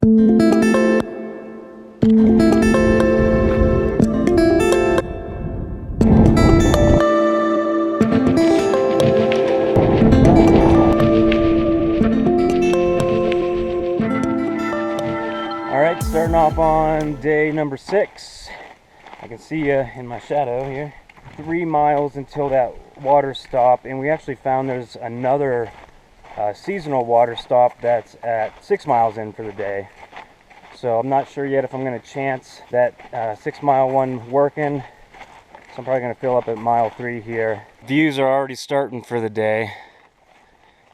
Alright, starting off on day number 6. I can see you in my shadow here. 3 miles until that water stop, and we actually found there's another seasonal water stop that's at 6 miles in for the day. So I'm not sure yet if I'm going to chance that 6 mile one working. So I'm probably going to fill up at mile 3 here. Views are already starting for the day.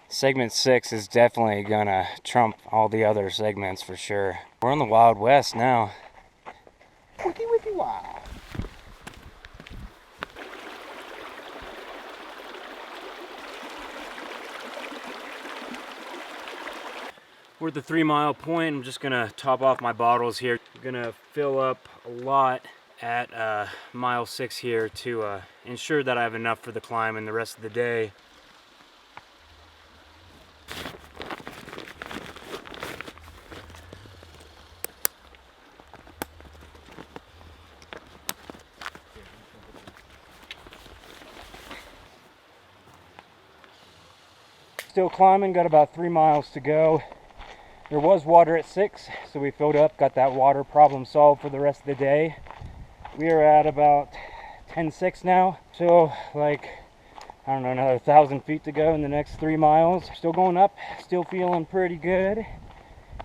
Segment 6 is definitely gonna trump all the other segments for sure. We're in the Wild West now. Wiki wiki wow. We're at the 3 mile point. I'm just gonna top off my bottles here. I'm gonna fill up a lot at mile 6 here to ensure that I have enough for the climb and the rest of the day. Still climbing, got about 3 miles to go. There was water at 6, so we filled up, got that water problem solved for the rest of the day. We are at about 10.6 now, so like, I don't know, another 1,000 feet to go in the next 3 miles. Still going up, still feeling pretty good.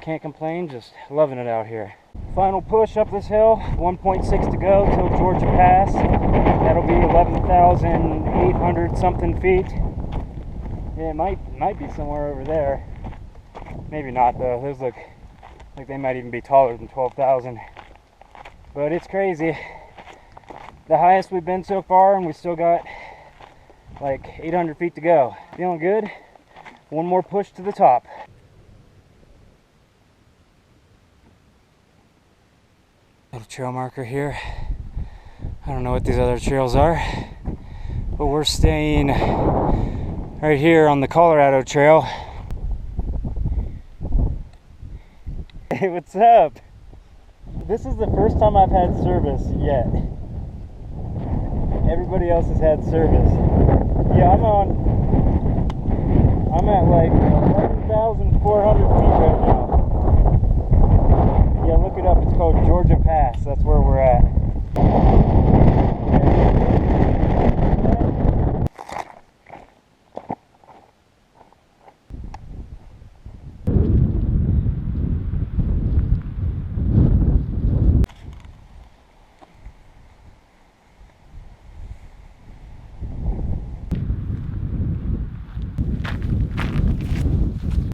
Can't complain, just loving it out here. Final push up this hill, 1.6 to go till Georgia Pass. That'll be 11,800 something feet. Yeah, it might be somewhere over there. Maybe not though. Those look like they might even be taller than 12,000. But it's crazy. The highest we've been so far, and we still got like 800 feet to go. Feeling good. One more push to the top. Little trail marker here. I don't know what these other trails are, but we're staying right here on the Colorado Trail. Hey, what's up? This is the first time I've had service yet. Everybody else has had service. Yeah, I'm at like 11,400 feet right now. Yeah, look it up. It's called Georgia Pass. That's where we're at.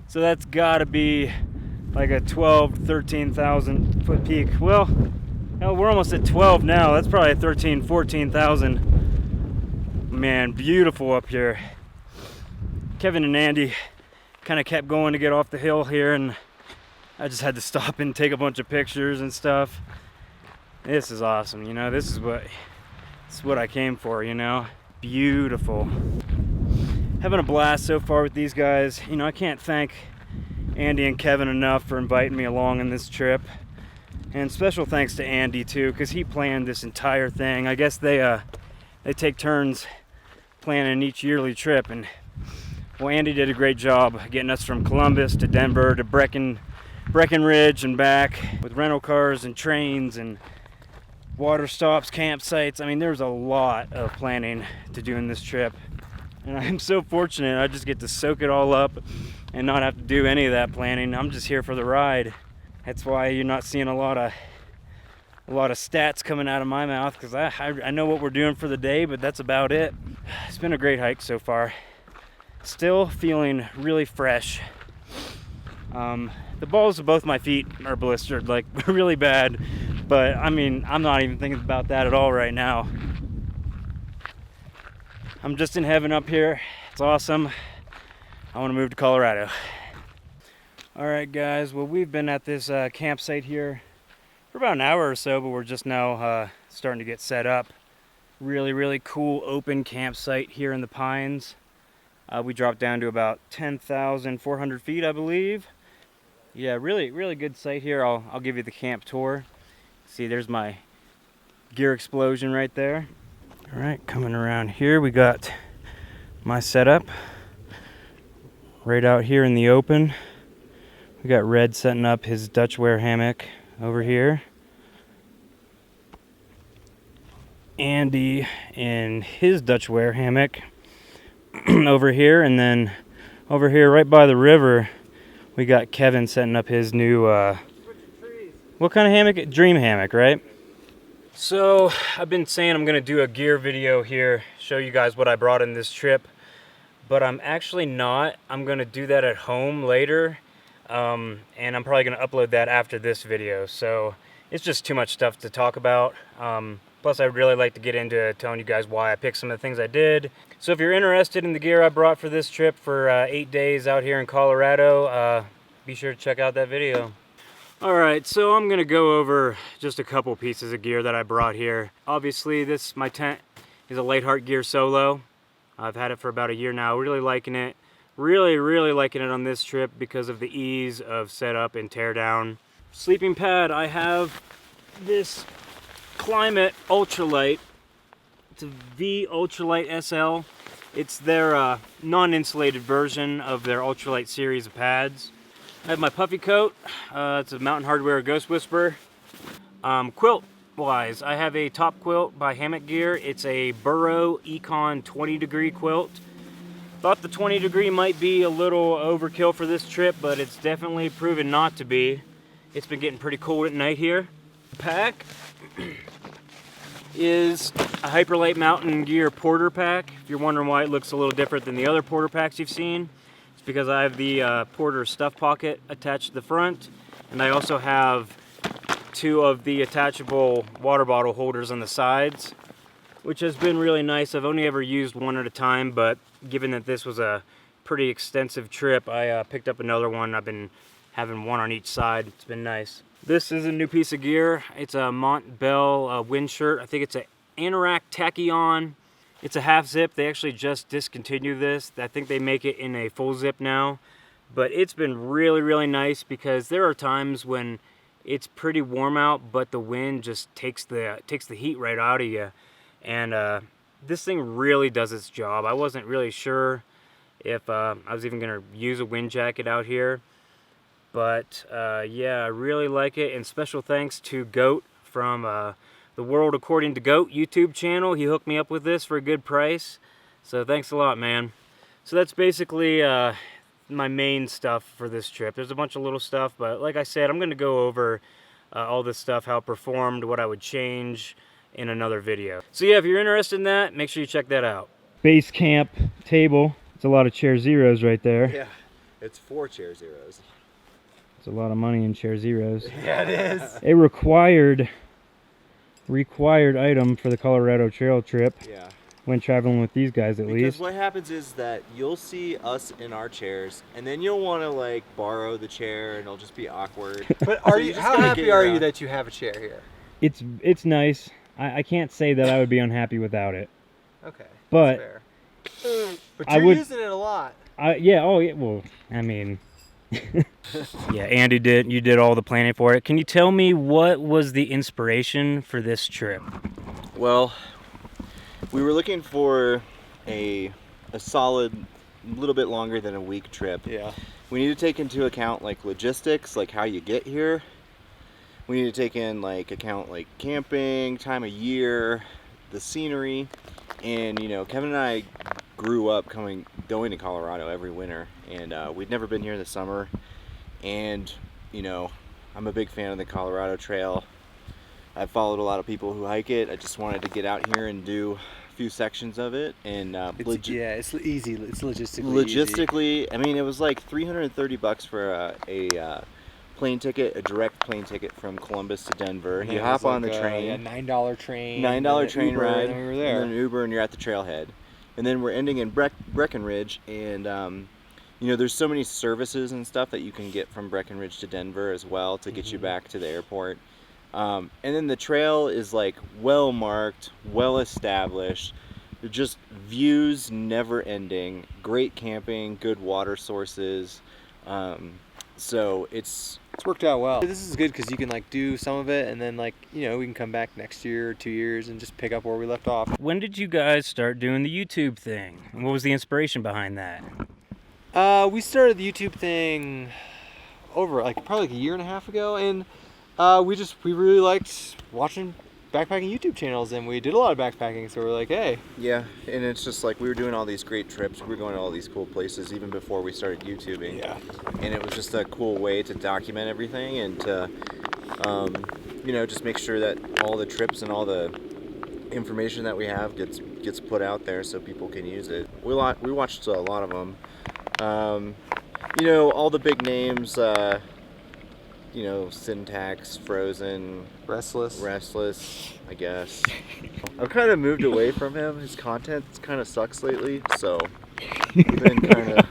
So that's gotta be like a 13,000 foot peak. Well, hell, we're almost at 12 now. That's probably 14,000. Man, beautiful up here. Kevin and Andy kind of kept going to get off the hill here, and I just had to stop and take a bunch of pictures and stuff. This is awesome, you know. This is what I came for, you know. Beautiful. Having a blast so far with these guys. You know, I can't thank Andy and Kevin enough for inviting me along on this trip. And special thanks to Andy too, because he planned this entire thing. I guess they take turns planning each yearly trip, and well, Andy did a great job getting us from Columbus to Denver to Breckenridge and back with rental cars and trains and water stops, campsites. I mean, there's a lot of planning to do in this trip. And I'm so fortunate I just get to soak it all up and not have to do any of that planning. I'm just here for the ride. That's why you're not seeing a lot of stats coming out of my mouth, because I know what we're doing for the day, but that's about it. It's been a great hike so far. Still feeling really fresh. The balls of both my feet are blistered, like really bad, but I mean, I'm not even thinking about that at all right now. I'm just in heaven up here. It's awesome. I want to move to Colorado. All right, guys. Well, we've been at this campsite here for about an hour or so, but we're just now starting to get set up. Really, really cool open campsite here in the Pines. We dropped down to about 10,400 feet, I believe. Yeah, really good site here. I'll give you the camp tour. See, there's my gear explosion right there. All right, coming around here, we got my setup right out here in the open. We got Red setting up his Dutch wear hammock over here. Andy in his Dutch wear hammock over here, and then over here right by the river we got Kevin setting up his new what kind of hammock? Dream hammock, right? So I've been saying I'm gonna do a gear video here, show you guys what I brought in this trip, but I'm actually not. I'm gonna do that at home later, and I'm probably gonna upload that after this video. So it's just too much stuff to talk about. Plus, I'd really like to get into telling you guys why I picked some of the things I did. So if you're interested in the gear I brought for this trip for 8 days out here in Colorado, be sure to check out that video. Alright, so I'm going to go over just a couple pieces of gear that I brought here. Obviously, my tent is a Lightheart Gear Solo. I've had it for about a year now, really liking it. Really liking it on this trip because of the ease of setup and teardown. Sleeping pad, I have this Climate Ultralight. It's a V Ultralight SL. It's their non-insulated version of their Ultralight series of pads. I have my puffy coat. It's a Mountain Hardwear Ghost Whisperer. Quilt wise, I have a top quilt by Hammock Gear. It's a Burrow Econ 20 degree quilt. Thought the 20 degree might be a little overkill for this trip, but it's definitely proven not to be. It's been getting pretty cold at night here. The pack is a Hyperlite Mountain Gear Porter pack. If you're wondering why it looks a little different than the other Porter packs you've seen, it's because I have the Porter stuff pocket attached to the front, and I also have 2 of the attachable water bottle holders on the sides, which has been really nice. I've only ever used one at a time, but given that this was a pretty extensive trip, I picked up another one. I've been having one on each side. It's been nice. This is a new piece of gear. It's a Mont wind shirt. I think it's an Anorak Tachyon. It's a half zip. They actually just discontinued this. I think they make it in a full zip now. But it's been really nice because there are times when it's pretty warm out, but the wind just takes the heat right out of you. And this thing really does its job. I wasn't really sure if I was even gonna use a wind jacket out here. But yeah, I really like it, and special thanks to Goat from the World According to Goat YouTube channel. He hooked me up with this for a good price, so thanks a lot, man. So that's basically my main stuff for this trip. There's a bunch of little stuff, but like I said, I'm going to go over all this stuff, how it performed, what I would change in another video. So yeah, if you're interested in that, make sure you check that out. Base camp table. It's a lot of chair zeros right there. Yeah, it's 4 chair zeros. It's a lot of money in chair zeros. Yeah, it is. A required item for the Colorado trail trip. Yeah. When traveling with these guys, at least. Because what happens is that you'll see us in our chairs, and then you'll want to like borrow the chair, and it'll just be awkward. But are you? How happy are you that you have a chair here? It's nice. I can't say that I would be unhappy without it. Okay. But that's fair. But you're using it a lot. Yeah. Oh yeah. Well, I mean. Yeah, Andy you did all the planning for it. Can you tell me what was the inspiration for this trip? Well, we were looking for a solid, little bit longer than a week trip. Yeah. We need to take into account like logistics, like how you get here. We need to take in like account like camping, time of year, the scenery, and you know, Kevin and I grew up going to Colorado every winter, and we'd never been here in the summer. And you know, I'm a big fan of the Colorado Trail. I've followed a lot of people who hike it. I just wanted to get out here and do a few sections of it. And it's easy. It's logistically easy. I mean, it was like $330 for a plane ticket, a direct plane ticket from Columbus to Denver. And you hop on the train. A $9 train. $9 train ride. And we were there. And then Uber, and you're at the trailhead. And then we're ending in Breckenridge, and you know, there's so many services and stuff that you can get from Breckenridge to Denver as well to get you back to the airport. And then the trail is like well marked, well established, just views never ending, great camping, good water sources. So it's worked out well. This is good because you can like do some of it and then like, you know, we can come back next year or 2 years and just pick up where we left off. When did you guys start doing the YouTube thing? And what was the inspiration behind that? We started the YouTube thing over like probably like a year and a half ago, and we really liked watching backpacking YouTube channels, and we did a lot of backpacking, so we're like, hey. Yeah, and it's just like we were doing all these great trips. We were going to all these cool places even before we started YouTubing. Yeah. And it was just a cool way to document everything and to, you know, just make sure that all the trips and all the information that we have gets put out there so people can use it. We watched a lot of them. You know, all the big names, you know, Syntax, Frozen, Restless, I guess. I've kind of moved away from him. His content kind of sucks lately, so we've been kind of...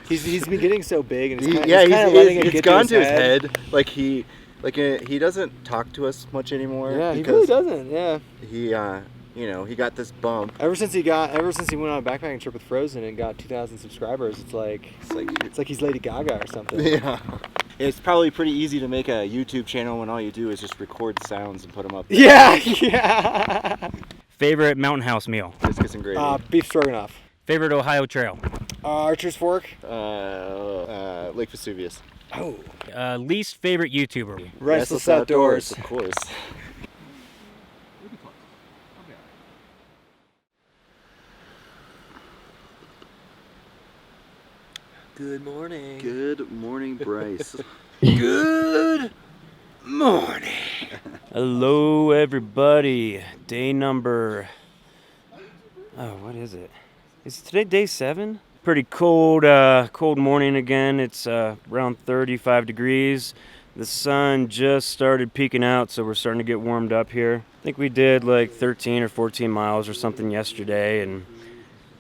He's been getting so big, and it's gone to his head. Like he doesn't talk to us much anymore. Yeah, he really doesn't. Yeah. He you know, he got this bump. Ever since he went on a backpacking trip with Frozen and got 2,000 subscribers, it's like he's Lady Gaga or something. Yeah. It's probably pretty easy to make a YouTube channel when all you do is just record sounds and put them up there. Yeah. Favorite mountain house meal? Biscuits and gravy. Beef stroganoff. Favorite Ohio trail? Archer's Fork. Lake Vesuvius. Oh. Least favorite YouTuber? Restless Outdoors. Of course. Good morning. Good morning, Bryce. Good morning. Hello, everybody. Day number... Oh, what is it? Is today day 7? Pretty cold, cold morning again. It's around 35 degrees. The sun just started peeking out, so we're starting to get warmed up here. I think we did like 13 or 14 miles or something yesterday, and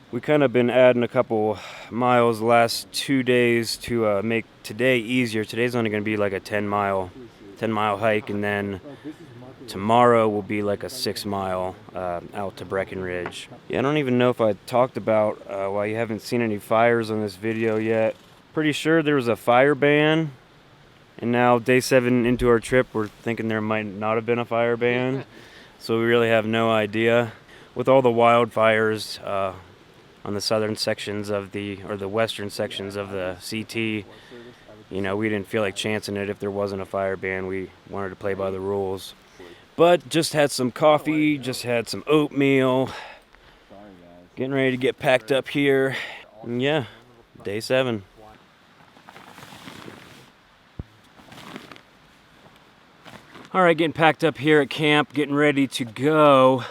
we kind of been adding a couple miles the last 2 days to make today easier. Today's only going to be like a 10 mile hike, and then tomorrow will be like a 6 mile out to Breckenridge. Yeah, I don't even know if I talked about why you haven't seen any fires on this video yet. Pretty sure there was a fire ban, and now day 7 into our trip, we're thinking there might not have been a fire ban, so we really have no idea. With all the wildfires on the southern sections of the western sections of the CT, you know, we didn't feel like chancing it if there wasn't a fire ban. We wanted to play by the rules. But just had some coffee, just had some oatmeal, getting ready to get packed up here. And yeah, day 7. All right, getting packed up here at camp, getting ready to go.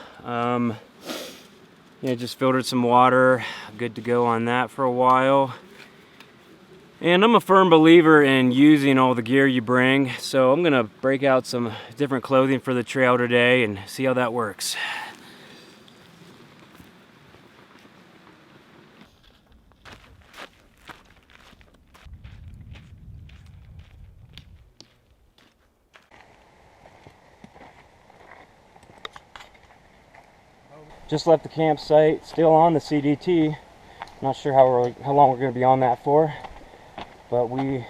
Yeah, just filtered some water, good to go on that for a while. And I'm a firm believer in using all the gear you bring, so I'm gonna break out some different clothing for the trail today and see how that works. Just left the campsite, still on the CDT. Not sure how long we're going to be on that for, but we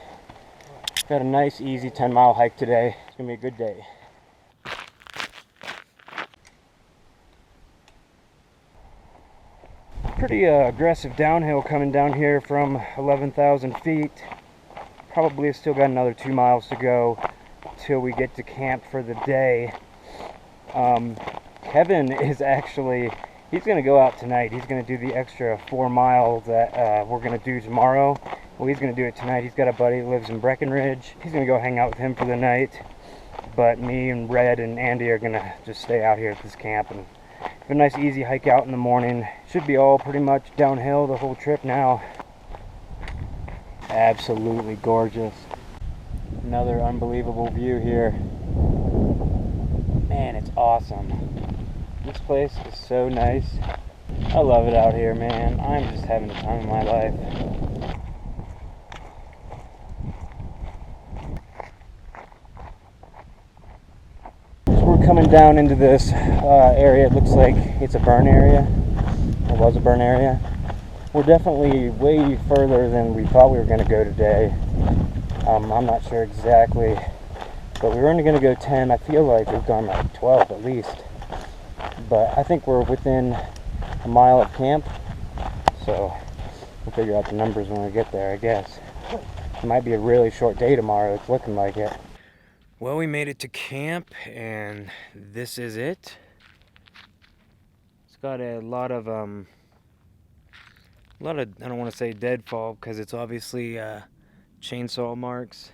got a nice, easy 10-mile hike today. It's going to be a good day. Pretty aggressive downhill coming down here from 11,000 feet. Probably still got another 2 miles to go till we get to camp for the day. Kevin is he's going to go out tonight. He's going to do the extra 4 miles that we're going to do tomorrow. Well, he's going to do it tonight. He's got a buddy that lives in Breckenridge. He's going to go hang out with him for the night. But me and Red and Andy are going to just stay out here at this camp and have a nice easy hike out in the morning. Should be all pretty much downhill the whole trip now. Absolutely gorgeous. Another unbelievable view here. Man, it's awesome. This place is so nice. I love it out here, man. I'm just having the time of my life. So we're coming down into this area. It looks like it's a burn area. It was a burn area. we're definitely way further than we thought we were going to go today. I'm not sure exactly, but we were only going to go 10. I feel like we've gone like 12 at least. But I think we're within a mile of camp, so we'll figure out the numbers when we get there, I guess. It might be a really short day tomorrow. It's looking like it. Well, we made it to camp, and this is it. It's got a lot of I don't want to say deadfall because it's obviously chainsaw marks.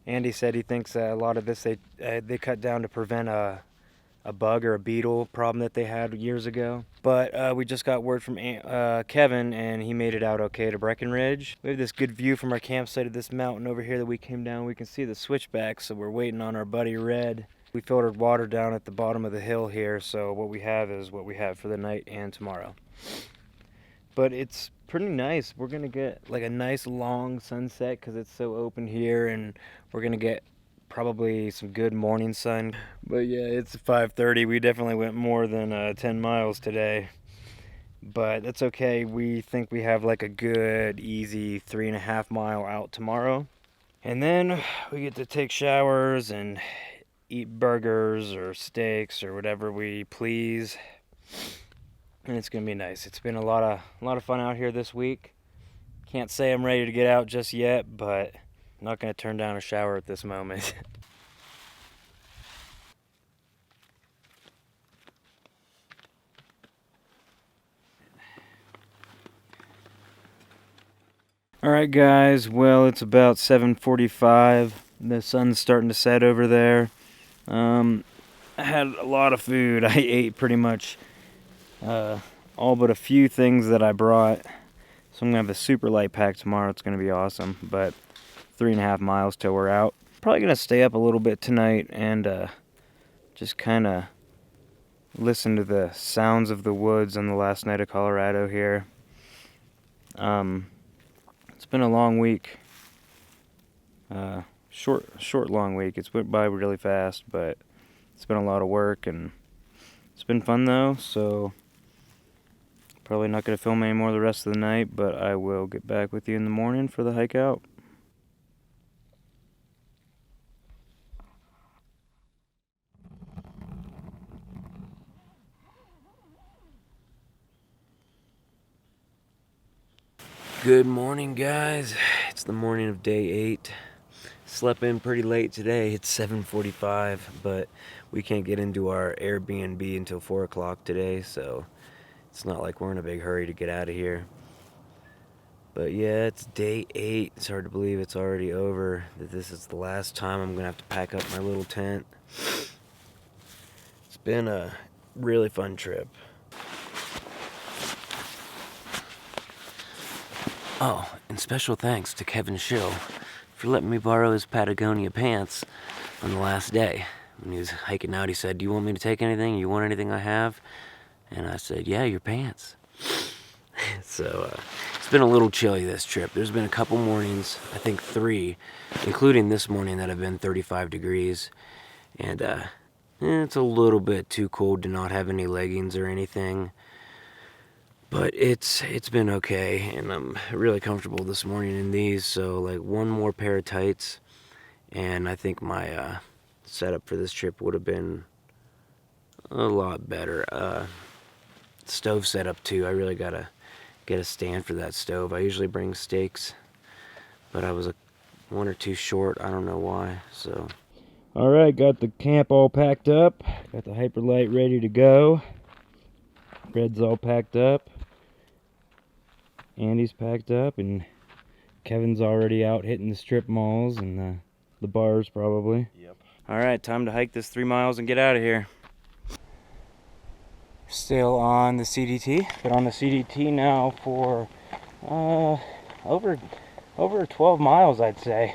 Andy said he thinks a lot of this they cut down to prevent a bug or a beetle problem that they had years ago. But we just got word from Kevin, and he made it out okay to Breckenridge. We have this good view from our campsite of this mountain over here that we came down. We can see the switchback, so we're waiting on our buddy Red. We filtered water down at the bottom of the hill here, so what we have is what we have for the night and tomorrow. But it's pretty nice. We're gonna get like a nice long sunset because it's so open here, and we're gonna get probably some good morning sun. But yeah, it's 5:30. We definitely went more than 10 miles today, but that's okay. We think we have like a good easy 3.5 mile out tomorrow, and then we get to take showers and eat burgers or steaks or whatever we please, and it's gonna be nice. It's been a lot of fun out here this week. Can't say I'm ready to get out just yet, but I'm not going to turn down a shower at this moment. Alright guys, well it's about 7:45. The sun's starting to set over there. I had a lot of food. I ate pretty much all but a few things that I brought. So I'm going to have a super light pack tomorrow. It's going to be awesome. But 3.5 miles till we're out. Probably going to stay up a little bit tonight and just kind of listen to the sounds of the woods on the last night of Colorado here. It's been a long week. Short long week. It's went by really fast, but it's been a lot of work, and it's been fun though, so probably not going to film any more the rest of the night, but I will get back with you in the morning for the hike out. Good morning, guys. It's the morning of day 8. Slept in pretty late today. It's 7:45, but we can't get into our Airbnb until 4 o'clock today, so it's not like we're in a big hurry to get out of here. But yeah, it's day 8. It's hard to believe it's already over, that this is the last time I'm gonna have to pack up my little tent. It's been a really fun trip. Oh, and special thanks to Kevin Schill for letting me borrow his Patagonia pants on the last day. When he was hiking out, he said, "Do you want me to take anything? You want anything I have?" And I said, "Yeah, your pants." So it's been a little chilly this trip. There's been a couple mornings, I think 3, including this morning, that have been 35 degrees. And it's a little bit too cold to not have any leggings or anything. But it's been okay, and I'm really comfortable this morning in these. So like one more pair of tights, and I think my setup for this trip would have been a lot better. Stove setup too. I really gotta get a stand for that stove. I usually bring steaks, but I was 1 or 2 short. I don't know why. So, all right, got the camp all packed up. Got the Hyperlite ready to go. Red's all packed up. Andy's packed up, and Kevin's already out hitting the strip malls and the bars probably. Yep. All right, time to hike this 3 miles and get out of here. Still on the CDT, but on the CDT now for over 12 miles, I'd say.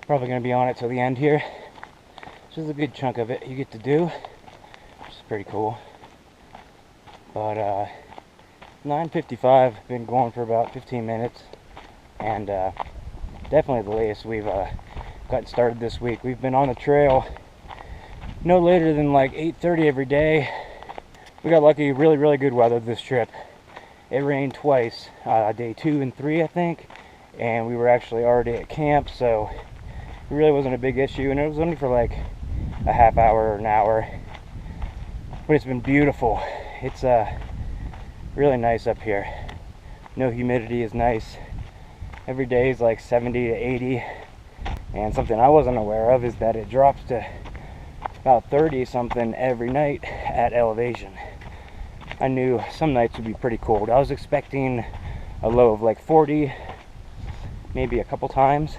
Probably gonna be on it till the end here. Which is a good chunk of it you get to do, which is pretty cool. But 9:55, been going for about 15 minutes, and definitely the latest we've gotten started this week. We've been on the trail no later than like 8:30 every day. We got lucky, really good weather this trip, it rained twice, day 2 and 3 I think, and we were actually already at camp, so it really wasn't a big issue, and it was only for like a half hour or an hour, but it's been beautiful. It's really nice up here. No humidity is nice. Every day is like 70 to 80, and something I wasn't aware of is that it drops to about 30 something every night at elevation. I knew some nights would be pretty cold. I was expecting a low of like 40, maybe a couple times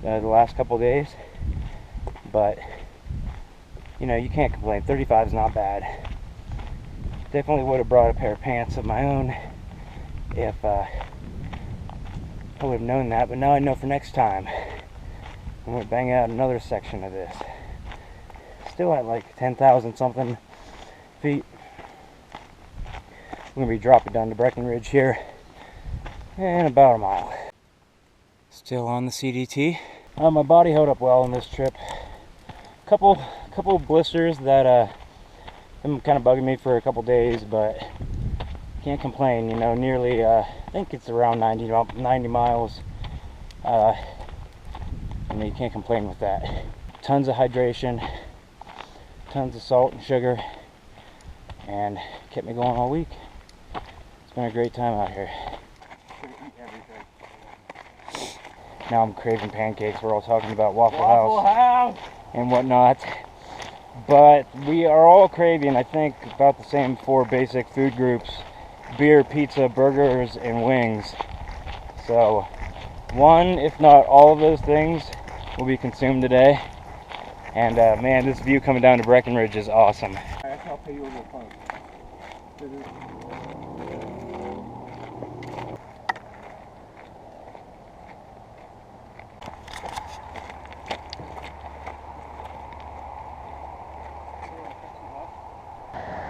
the last couple days, but you know, you can't complain. 35 is not bad. Definitely would have brought a pair of pants of my own if I would have known that, but now I know for next time. I'm going to bang out another section of this. Still at like 10,000 something feet. We're going to be dropping down to Breckenridge here in about a mile. Still on the CDT. My body held up well on this trip. Couple of blisters that have been kind of bugging me for a couple days, but can't complain. You know, nearly I think it's around 90 miles. I mean, you can't complain with that. Tons of hydration, tons of salt and sugar, and kept me going all week. It's been a great time out here. Now I'm craving pancakes. We're all talking about Waffle House and whatnot, but we are all craving, I think, about the same 4 basic food groups: beer, pizza, burgers, and wings. So one, if not all of those things, will be consumed today. And man, this view coming down to Breckenridge is awesome.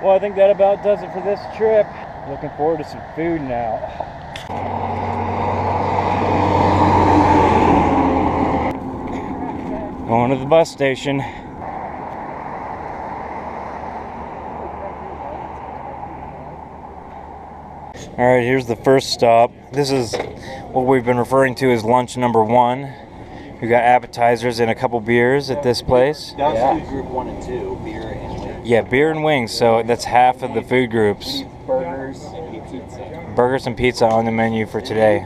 Well, I think that about does it for this trip. Looking forward to some food now. Going to the bus station. Alright, here's the first stop. This is what we've been referring to as lunch number 1. We got appetizers and a couple beers at this place. That was food group 1 and 2, beer and wings. Yeah, beer and wings, so that's half of the food groups. Burgers and pizza. Burgers and pizza on the menu for today.